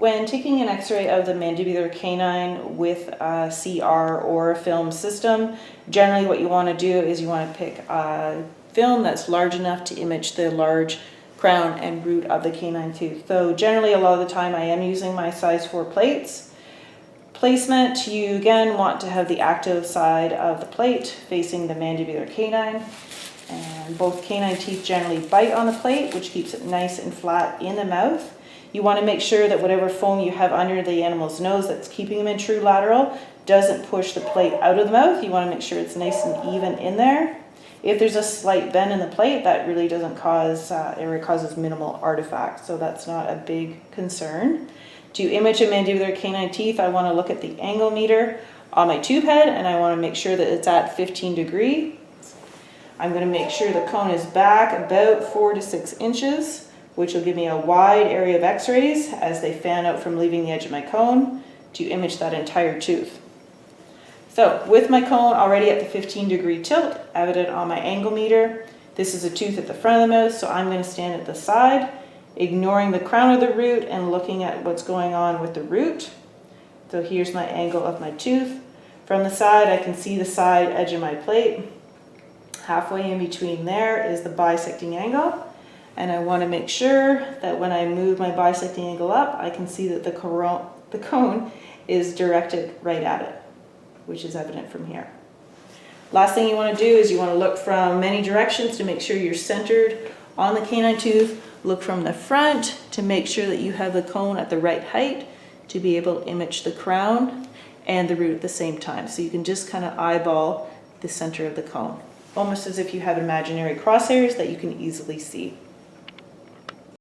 When taking an x-ray of the mandibular canine with a CR or a film system, generally what you want to do is you want to pick a film that's large enough to image the large crown and root of the canine tooth. So generally a lot of the time I am using my size 4 plates. Placement, you again want to have the active side of the plate facing the mandibular canine. And both canine teeth generally bite on the plate, which keeps it nice and flat in the mouth. You want to make sure that whatever foam you have under the animal's nose that's keeping them in true lateral doesn't push the plate out of the mouth. You want to make sure it's nice and even in there. If there's a slight bend in the plate, that really doesn't cause, it causes minimal artifacts, so that's not a big concern. To image a mandibular canine teeth, I want to look at the angle meter on my tube head, and I want to make sure that it's at 15 degrees. I'm going to make sure the cone is back about 4 to 6 inches, which will give me a wide area of x-rays as they fan out from leaving the edge of my cone to image that entire tooth. So with my cone already at the 15-degree tilt, evident on my angle meter, this is a tooth at the front of the mouth, so I'm going to stand at the side, ignoring the crown of the root and looking at what's going on with the root. So here's my angle of my tooth. From the side, I can see the side edge of my plate. Halfway in between there is the bisecting angle. And I want to make sure that when I move my bisecting angle up, I can see that the cone is directed right at it, which is evident from here. Last thing you want to do is you want to look from many directions to make sure you're centered on the canine tooth. Look from the front to make sure that you have the cone at the right height to be able to image the crown and the root at the same time. So you can just kind of eyeball the center of the cone, almost as if you have imaginary crosshairs that you can easily see.